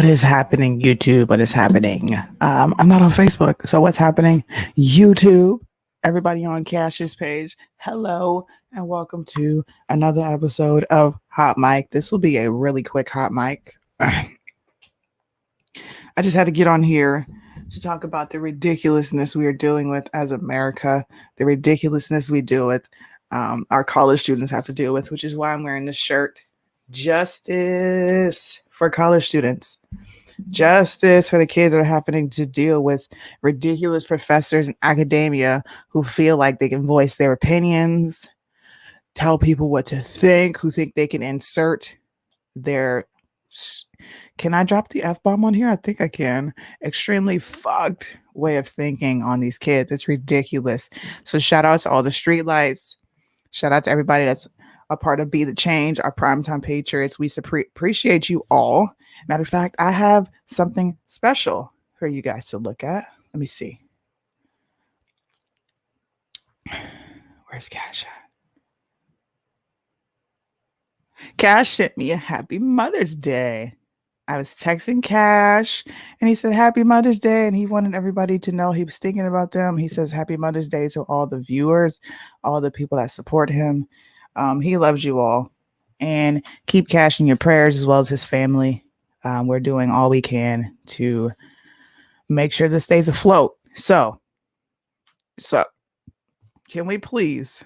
is happening, YouTube? What is happening? I'm not on Facebook, so what's happening? YouTube. Everybody on Cash's page. Hello, and welcome to another episode of Hot Mic. This will be a really quick hot mic. I just had to get on here to talk about the ridiculousness we are dealing with as America, the ridiculousness we deal with, our college students have to deal with, which is why I'm wearing this shirt. Justice for college students. Justice for the kids that are having to deal with ridiculous professors in academia who feel like they can voice their opinions, tell people what to think, who think they can insert their... Can I drop the F-bomb on here? I think I can. Extremely fucked way of thinking on these kids. It's ridiculous. So shout out to all the streetlights. Shout out to everybody that's a part of Be the Change, our primetime patriots. We appreciate you all. Matter of fact, I have something special for you guys to look at. Let me see. Where's Cash at? Cash sent me a happy Mother's Day. I was texting Cash and he said happy Mother's Day, and he wanted everybody to know he was thinking about them. He says happy Mother's Day to all the viewers, all the people that support him. He loves you all, and keep Cash in your prayers as well as his family. We're doing all we can to make sure this stays afloat. So can we please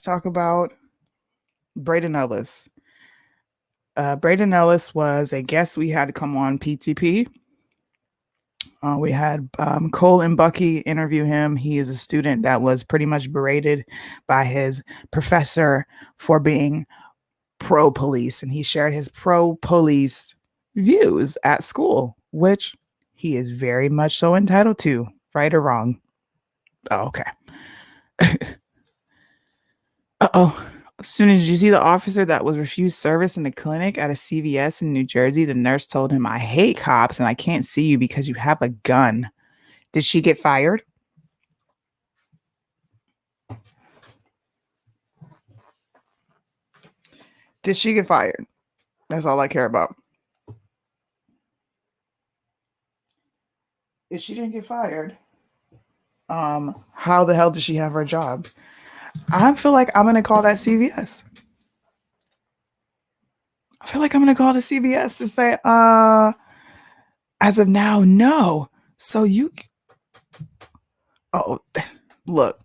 talk about Brayden Ellis? Brayden Ellis was a guest we had to come on PTP. We had Cole and Bucky interview him. He is a student that was pretty much berated by his professor for being pro-police, and he shared his pro-police views at school, which he is very much so entitled to, right or wrong. Oh, okay. Uh-oh. As soon as you see the officer that was refused service in the clinic at a CVS in New Jersey, the nurse told him, "I hate cops and I can't see you because you have a gun." Did she get fired? Did she get fired? That's all I care about. If she didn't get fired, how the hell did she have her job? I feel like I'm going to call that CVS. I feel like I'm going to call the CVS to say, as of now, no. So look,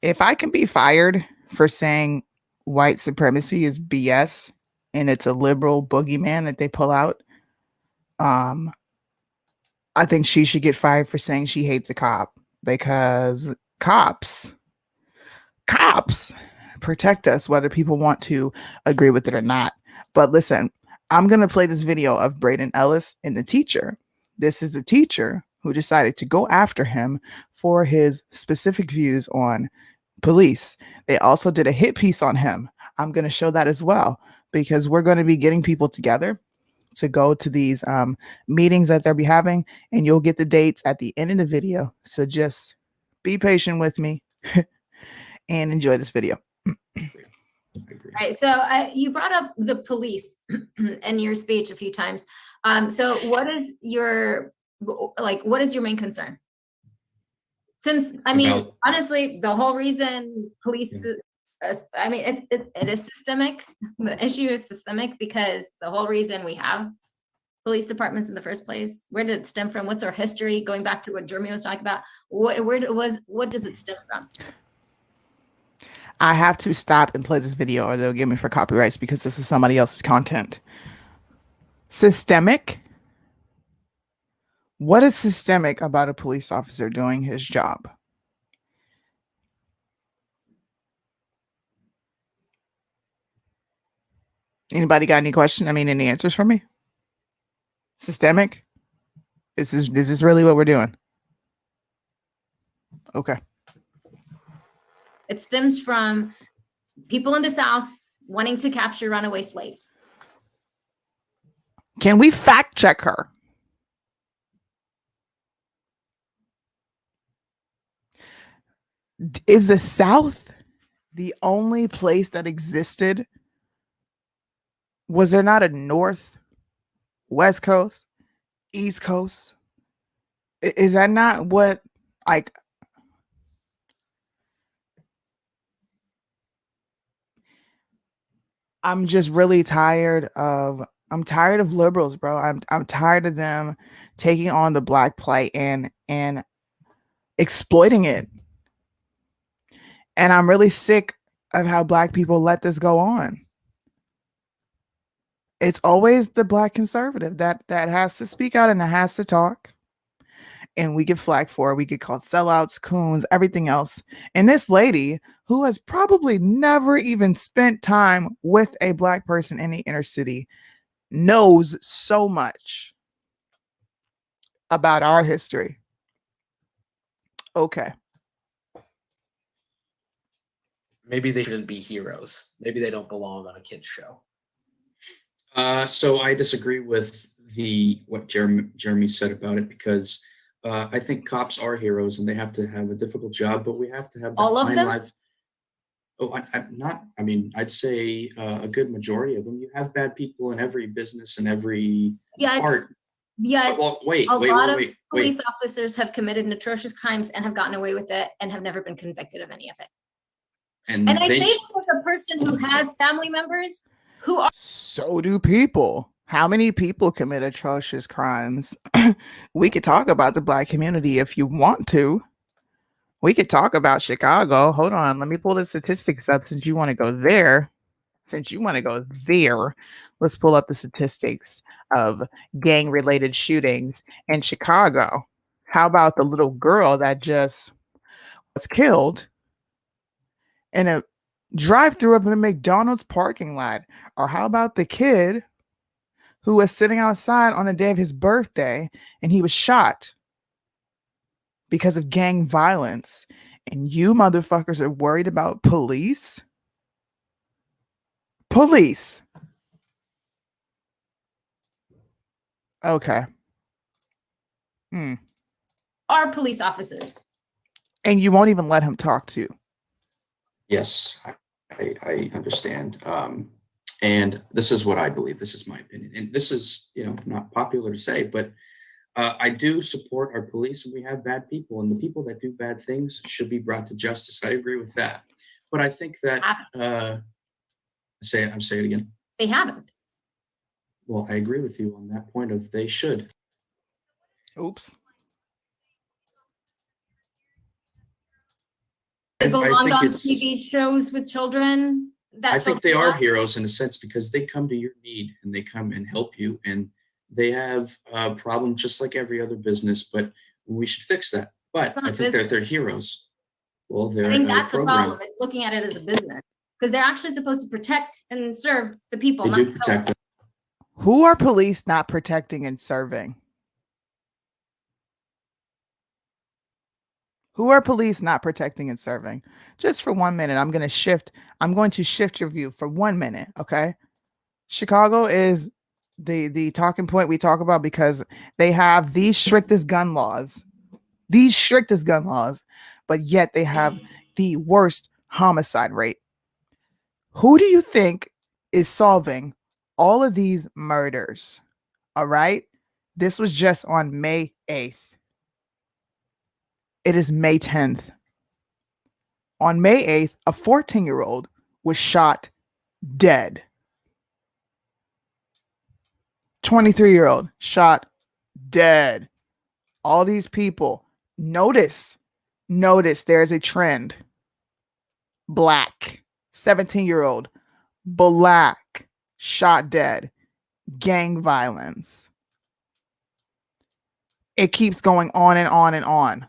if I can be fired for saying white supremacy is BS and it's a liberal boogeyman that they pull out, I think she should get fired for saying she hates a cop, because cops protect us whether people want to agree with it or not. But listen, I'm going to play this video of Brayden Ellis and the teacher. This is a teacher who decided to go after him for his specific views on police. They also did a hit piece on him. I'm going to show that as well, because we're going to be getting people together to go to these meetings that they'll be having, and you'll get the dates at the end of the video. So just be patient with me and enjoy this video. All right, so you brought up the police in your speech a few times. So what is your main concern? Since, I mean, honestly, the whole reason police, I mean, it is systemic. The issue is systemic because the whole reason we have police departments in the first place, where did it stem from? What's our history? Going back to what Jeremy was talking about, what does it stem from? I have to stop and play this video or they'll get me for copyrights, because this is somebody else's content. Systemic? What is systemic about a police officer doing his job? Anybody got any question? I mean, any answers for me? Systemic? Is this really what we're doing? Okay. It stems from people in the South wanting to capture runaway slaves. Can we fact check her? Is the South the only place that existed Was there not a North, West Coast, East Coast? Is that not what, like, I'm just really tired of liberals, bro. I'm tired of them taking on the black plight and exploiting it. And I'm really sick of how black people let this go on. It's always the black conservative that has to speak out and that has to talk. And we get flagged for it. We get called sellouts, coons, everything else. And this lady who has probably never even spent time with a black person in the inner city knows so much about our history. Okay. Maybe they shouldn't be heroes. Maybe they don't belong on a kids show. So I disagree with what Jeremy said about it, because I think cops are heroes and they have to have a difficult job, but we have to have that All of fine them? life. Oh, I'm not. I mean, I'd say a good majority of them. You have bad people in every business and every Yet, part. yet Well, wait, a lot of wait. police officers have committed atrocious crimes and have gotten away with it and have never been convicted of any of it. And I say this as a person who has family members who are. So do people. How many people commit atrocious crimes? We could talk about the black community if you want to. We could talk about Chicago. Hold on. Let me pull the statistics up since you want to go there. Let's pull up the statistics of gang related shootings in Chicago. How about the little girl that just was killed in a drive through up in a McDonald's parking lot? Or how about the kid who was sitting outside on the day of his birthday and he was shot because of gang violence? And you motherfuckers are worried about police? Police. Okay. Are police officers. And you won't even let him talk to you. Yes, I understand. And this is what I believe. This is my opinion. And this is, not popular to say, but I do support our police, and we have bad people, and the people that do bad things should be brought to justice. I agree with that. But I think that say it again. They haven't. Well, I agree with you on that point of they should. Oops. They belong on it's- TV shows with children. I think they are heroes in a sense, because they come to your need and they come and help you, and they have a problem just like every other business, but we should fix that. But It's not I think they're business. heroes. Well, they're I think a that's the program. problem. It's looking at it as a business because they're actually supposed to protect and serve the people. They not do kill them. protect them. Who are police not protecting and serving? Who are police not protecting and serving? Just for 1 minute, I'm going to shift your view for 1 minute, okay? Chicago is the talking point we talk about because they have the strictest gun laws, but yet they have the worst homicide rate. Who do you think is solving all of these murders? All right. This was just on May 8th. It is May 10th. On May 8th, a 14-year-old was shot dead. 23-year-old shot dead. All these people. Notice there's a trend. Black. 17-year-old. Black. Shot dead. Gang violence. It keeps going on and on and on.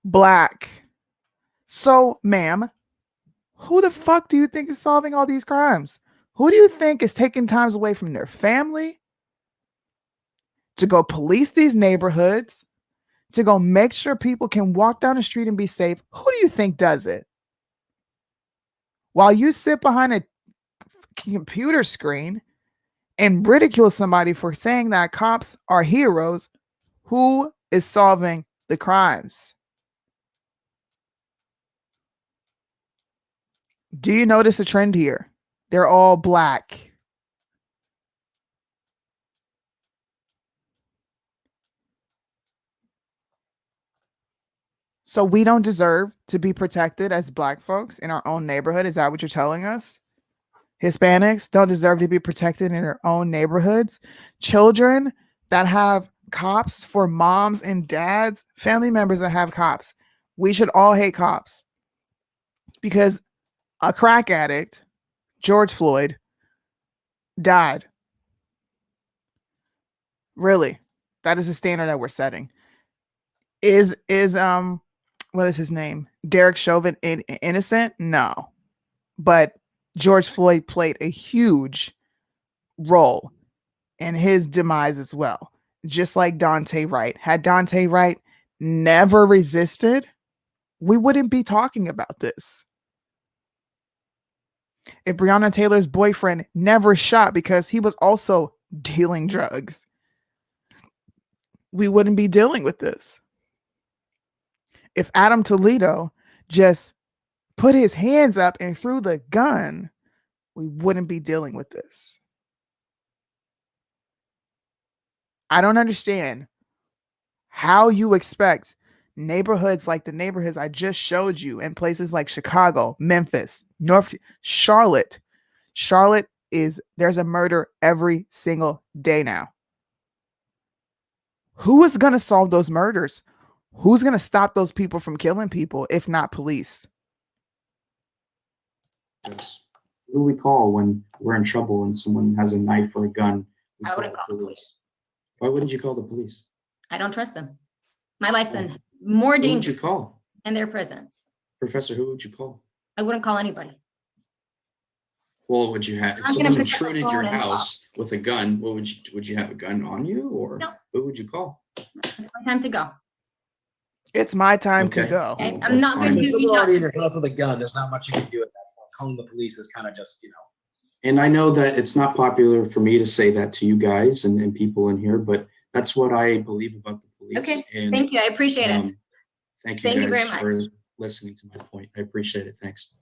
Black. So, ma'am, who the fuck do you think is solving all these crimes? Who do you think is taking times away from their family to go police these neighborhoods, to go make sure people can walk down the street and be safe? Who do you think does it? While you sit behind a computer screen and ridicule somebody for saying that cops are heroes, who is solving the crimes? Do you notice a trend here? They're all black. So we don't deserve to be protected as black folks in our own neighborhood. Is that what you're telling us? Hispanics don't deserve to be protected in their own neighborhoods. Children that have cops for moms and dads, family members that have cops. We should all hate cops because a crack addict, George Floyd, died. Really, that is the standard that we're setting. Is what is his name? Derek Chauvin innocent? No, but George Floyd played a huge role in his demise as well. Just like Dante Wright. Had Dante Wright never resisted, we wouldn't be talking about this. If Breonna Taylor's boyfriend never shot because he was also dealing drugs, we wouldn't be dealing with this. If Adam Toledo just put his hands up and threw the gun, we wouldn't be dealing with this. I don't understand how you expect neighborhoods like the neighborhoods I just showed you in places like Chicago, Memphis, North Charlotte. Charlotte there's a murder every single day now. Who is going to solve those murders? Who's going to stop those people from killing people if not police? Yes. Who do we call when we're in trouble and someone has a knife or a gun? I wouldn't call the police. Why wouldn't you call the police? I don't trust them. My life's in more Who would danger you call? in their presence. Professor, who would you call? I wouldn't call anybody. Well, would you have if I'm gonna someone pick up the intruded your phone and house with a gun? What would you have a gun on you, or No. who would you call? It's my time to go. It's my time to Okay. go. Okay? Well, I'm that's not fine. going If to someone reach out already in to your house with a gun, there's not much you can do at that point. Calling the police is kind of just, And I know that it's not popular for me to say that to you guys and people in here, but that's what I believe about the police. Okay, And, thank you. I appreciate it. Thank you Thank you guys very for listening to my point. I appreciate it. Thanks.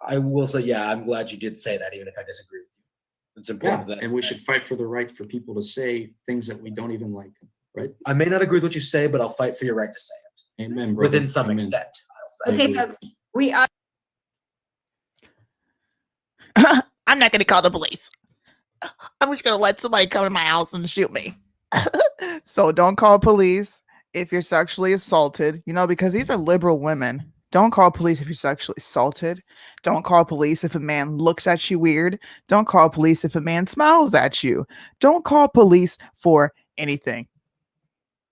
I will say, yeah, I'm glad you did say that, even if I disagree with you. It's Yeah, important that and we should fight for the right for people to say things that we don't even like, right? I may not agree with what you say, but I'll fight for your right to say it Amen, brother. within some Amen. extent. I'll say. Okay, agree. folks, we are. I'm not going to call the police. I'm just going to let somebody come to my house and shoot me. So don't call police if you're sexually assaulted, because these are liberal women. Don't call police if you're sexually assaulted. Don't call police if a man looks at you weird. Don't call police if a man smiles at you. Don't call police for anything.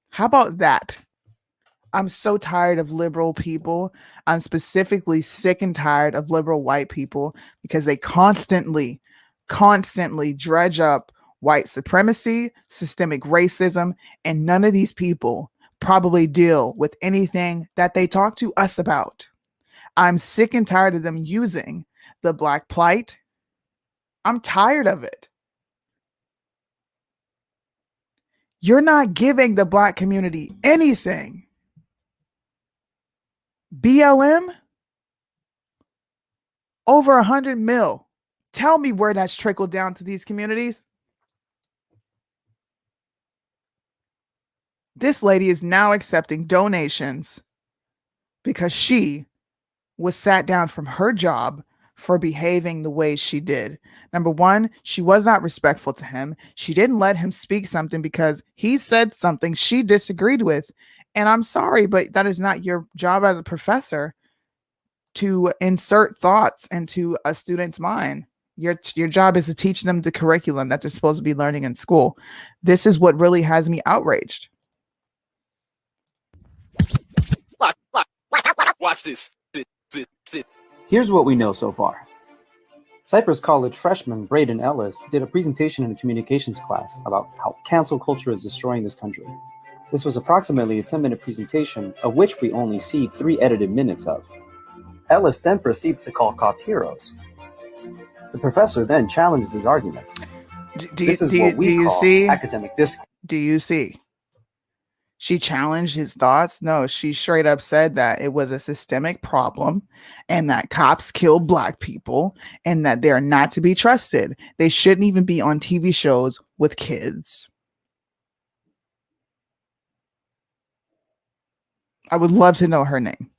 How about that? I'm so tired of liberal people. I'm specifically sick and tired of liberal white people because they constantly dredge up white supremacy, systemic racism, and none of these people probably deal with anything that they talk to us about. I'm sick and tired of them using the Black plight. I'm tired of it. You're not giving the Black community anything. BLM, over 100 mil. Tell me where that's trickled down to these communities. This lady is now accepting donations because she was sat down from her job for behaving the way she did. Number one, she was not respectful to him. She didn't let him speak something because he said something she disagreed with. And I'm sorry, but that is not your job as a professor to insert thoughts into a student's mind. Your job is to teach them the curriculum that they're supposed to be learning in school. This is what really has me outraged. Watch this. Here's what we know so far. Cypress College freshman Braden Ellis did a presentation in a communications class about how cancel culture is destroying this country. This was approximately a 10-minute presentation, of which we only see 3 edited minutes of. Ellis then proceeds to call cop heroes. The professor then challenges his arguments. This is what we call academic discourse. Do you see? She challenged his thoughts. No, she straight up said that it was a systemic problem and that cops kill black people and that they're not to be trusted. They shouldn't even be on TV shows with kids. I would love to know her name.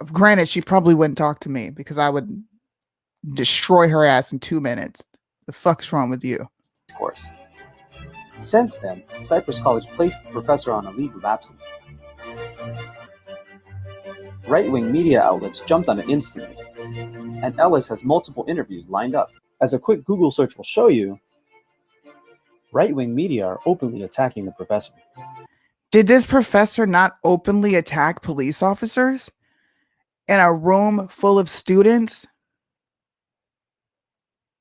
Granted, she probably wouldn't talk to me because I would destroy her ass in 2 minutes. The fuck's wrong with you? Course. Since then, Cypress College placed the professor on a leave of absence. Right-wing media outlets jumped on it instantly, and Ellis has multiple interviews lined up. As a quick Google search will show you, right-wing media are openly attacking the professor. Did this professor not openly attack police officers in a room full of students?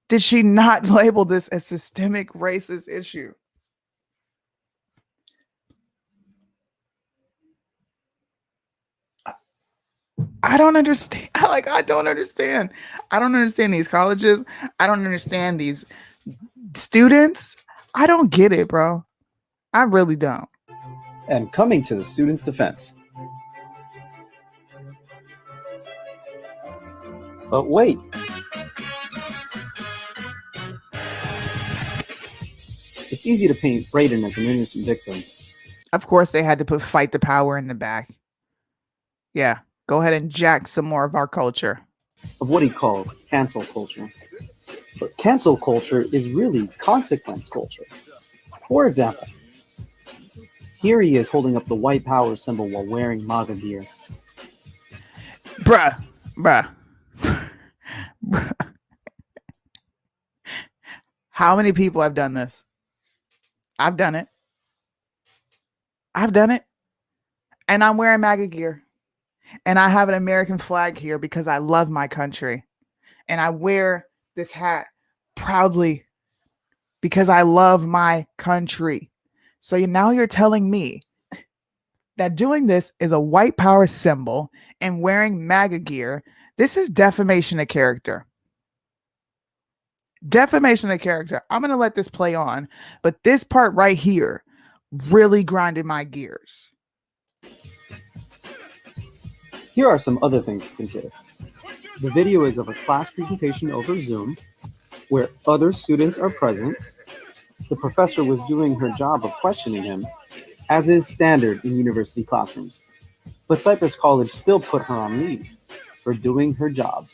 Did she not label this a systemic racist issue? I don't understand. I don't understand. I don't understand these colleges. I don't understand these students. I don't get it, bro. I really don't. And coming to the students' defense. But wait. It's easy to paint Braden as an innocent victim. Of course, they had to put fight the power in the back. Yeah, go ahead and jack some more of our culture. Of what he calls cancel culture. But cancel culture is really consequence culture. For example, here he is holding up the white power symbol while wearing MAGA gear. Bruh. How many people have done this? I've done it. And I'm wearing MAGA gear. And I have an American flag here because I love my country. And I wear this hat proudly because I love my country. So now you're telling me that doing this is a white power symbol and wearing MAGA gear, this is defamation of character. Defamation of character. I'm going to let this play on, but this part right here really grinded my gears. Here are some other things to consider. The video is of a class presentation over Zoom, where other students are present. The professor was doing her job of questioning him, as is standard in university classrooms. But Cypress College still put her on leave for doing her job.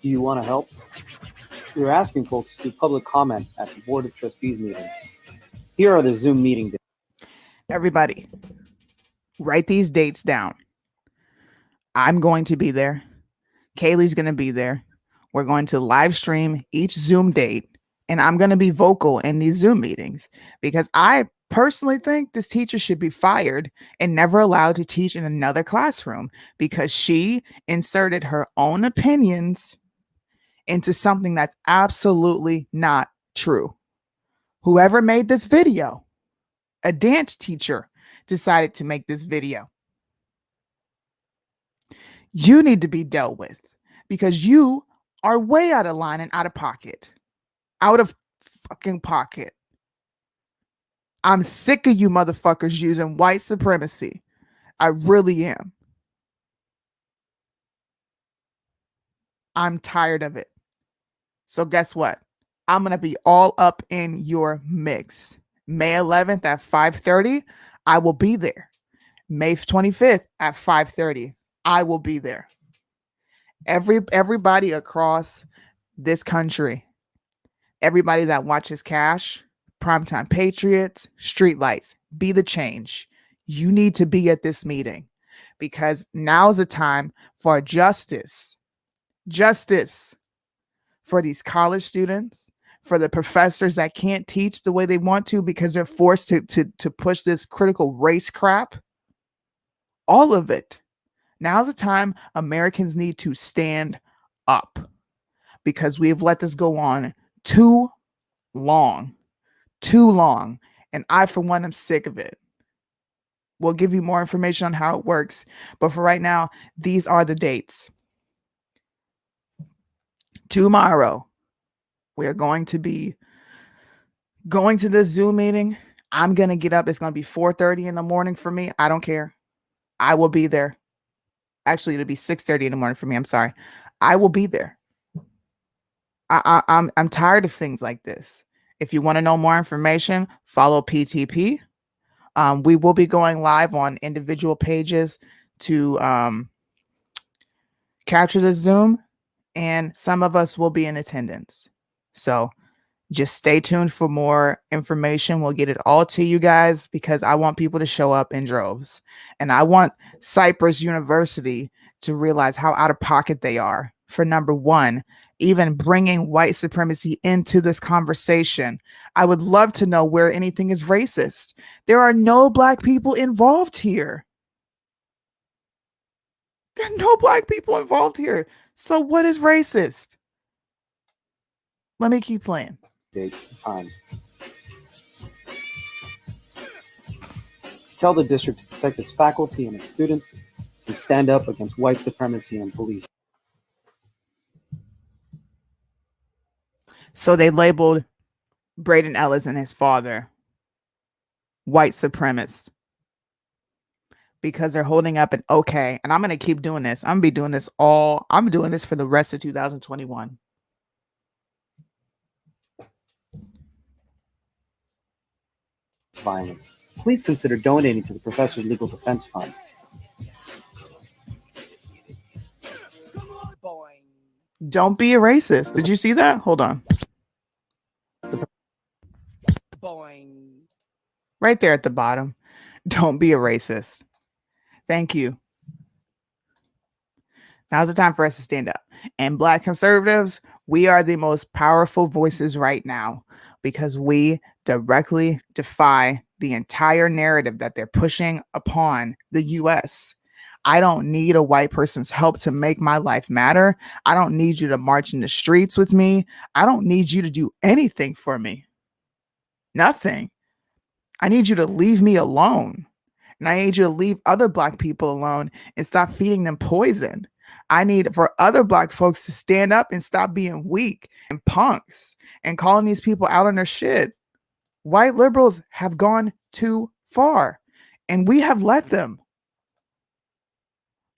Do you want to help? We were asking folks to do public comment at the Board of Trustees meeting. Here are the Zoom meeting dates. Everybody, write these dates down. I'm going to be there. Kaylee's going to be there. We're going to live stream each Zoom date, and I'm going to be vocal in these Zoom meetings because I personally think this teacher should be fired and never allowed to teach in another classroom because she inserted her own opinions into something that's absolutely not true. Whoever made this video, a dance teacher, decided to make this video. You need to be dealt with because you are way out of line and out of pocket. Out of fucking pocket. I'm sick of you motherfuckers using white supremacy. I really am. I'm tired of it. So guess what? I'm going to be all up in your mix. May 11th at 5:30, I will be there. May 25th at 5:30, I will be there. Everybody across this country, everybody that watches Cash, Primetime Patriots, Streetlights, be the change. You need to be at this meeting because now's the time for justice. Justice for these college students, for the professors that can't teach the way they want to because they're forced to push this critical race crap. All of it. Now's the time Americans need to stand up because we've let this go on too long. And I, for one, am sick of it. We'll give you more information on how it works. But for right now, these are the dates. Tomorrow, we are going to be going to this Zoom meeting. I'm going to get up. It's going to be 4:30 in the morning for me. I don't care. I will be there. Actually, it'll be 6:30 in the morning for me. I'm sorry. I will be there. I'm tired of things like this. If you want to know more information, follow PTP. We will be going live on individual pages to capture the Zoom, and some of us will be in attendance. So just stay tuned for more information. We'll get it all to you guys because I want people to show up in droves. And I want Cypress University to realize how out of pocket they are for, number one, even bringing white supremacy into this conversation. I would love to know where anything is racist. There are no Black people involved here. There are no Black people involved here. So what is racist? Let me keep playing. Dates, times. Tell the district to protect its faculty and its students and stand up against white supremacy and police. So they labeled Braden Ellis and his father white supremacists because they're holding up an okay. And I'm going to keep doing this. I'm doing this for the rest of 2021. Violence. Please consider donating to the Professor's Legal Defense Fund. Don't be a racist. Did you see that? Hold on. Right there at the bottom. Don't be a racist. Thank you. Now's the time for us to stand up. And Black conservatives, we are the most powerful voices right now because we directly defy the entire narrative that they're pushing upon the US. I don't need a white person's help to make my life matter. I don't need you to march in the streets with me. I don't need you to do anything for me. Nothing. I need you to leave me alone. And I need you to leave other Black people alone and stop feeding them poison. I need for other Black folks to stand up and stop being weak and punks and calling these people out on their shit. White liberals have gone too far and we have let them.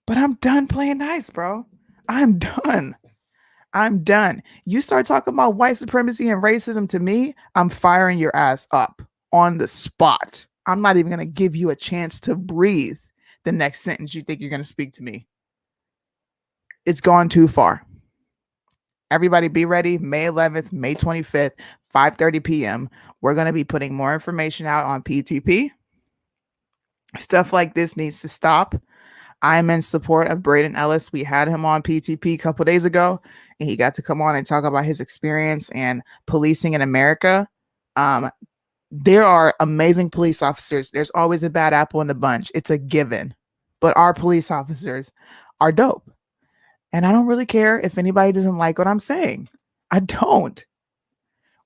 But I'm done playing nice, bro. I'm done. I'm done. You start talking about white supremacy and racism to me, I'm firing your ass up on the spot. I'm not even going to give you a chance to breathe the next sentence you think you're going to speak to me. It's gone too far. Everybody be ready. May 11th, May 25th, 5:30 p.m. We're going to be putting more information out on PTP. Stuff like this needs to stop. I'm in support of Braden Ellis. We had him on PTP a couple days ago, and he got to come on and talk about his experience and policing in America. There are amazing police officers. There's always a bad apple in the bunch. It's a given. But our police officers are dope. And I don't really care if anybody doesn't like what I'm saying. I don't.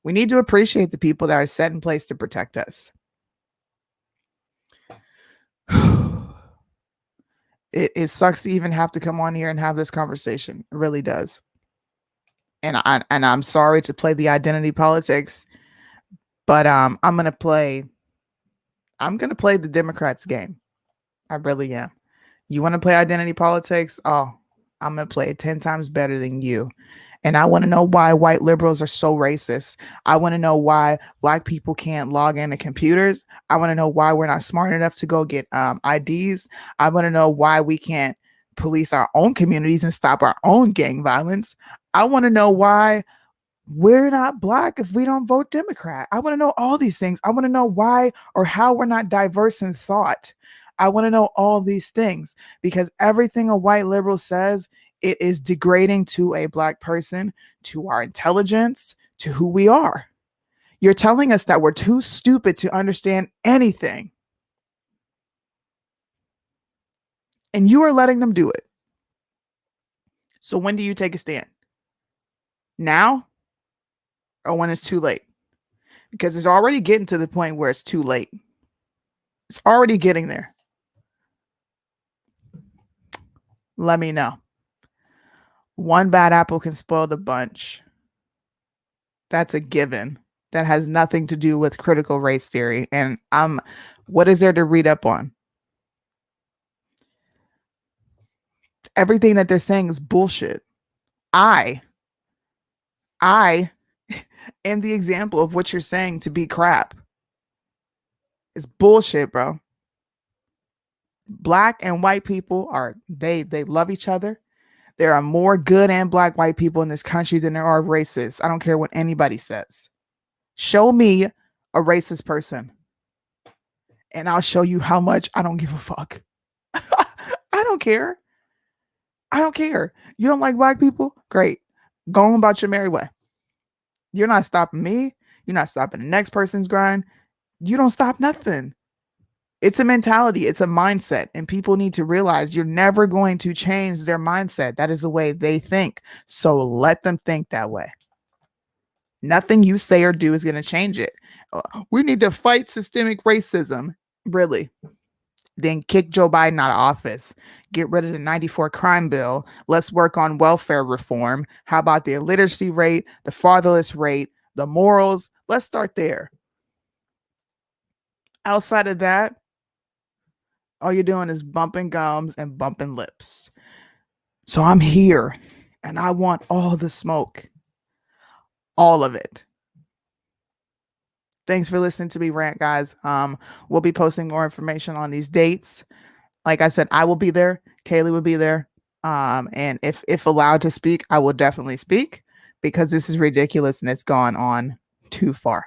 We need to appreciate the people that are set in place to protect us. It sucks to even have to come on here and have this conversation. It really does. And I'm sorry to play the identity politics, but I'm gonna play the Democrats game. I really am. You want to play identity politics? Oh, I'm gonna play it 10 times better than you. And I want to know why white liberals are so racist. I want to know why Black people can't log into computers. I want to know why we're not smart enough to go get IDs. I want to know why we can't police our own communities and stop our own gang violence. I want to know why we're not Black if we don't vote Democrat. I want to know all these things. I want to know why or how we're not diverse in thought. I want to know all these things because everything a white liberal says, it is degrading to a Black person, to our intelligence, to who we are. You're telling us that we're too stupid to understand anything. And you are letting them do it. So when do you take a stand? Now? Or when it's too late? Because it's already getting to the point where it's too late. It's already getting there. Let me know. One bad apple can spoil the bunch. That's a given. that has nothing to do with critical race theory. And what is there to read up on? Everything that they're saying is bullshit. I am the example of what you're saying to be crap. It's bullshit, bro. Black and white people they love each other. There are more good and black white people in this country than there are racists. I don't care what anybody says. Show me a racist person, and I'll show you how much I don't give a fuck. I don't care. I don't care. You don't like black people? Great. Go on about your merry way. You're not stopping me. You're not stopping the next person's grind. You don't stop nothing. It's a mentality. It's a mindset. And people need to realize you're never going to change their mindset. That is the way they think. So let them think that way. Nothing you say or do is going to change it. We need to fight systemic racism. Really? Then kick Joe Biden out of office. Get rid of the 94 crime bill. Let's work on welfare reform. How about the illiteracy rate, the fatherless rate, the morals? Let's start there. Outside of that, all you're doing is bumping gums and bumping lips. So I'm here and I want all the smoke. All of it. Thanks for listening to me rant, guys. We'll be posting more information on these dates. Like I said, I will be there. Kaylee will be there. And if allowed to speak, I will definitely speak because this is ridiculous and it's gone on too far.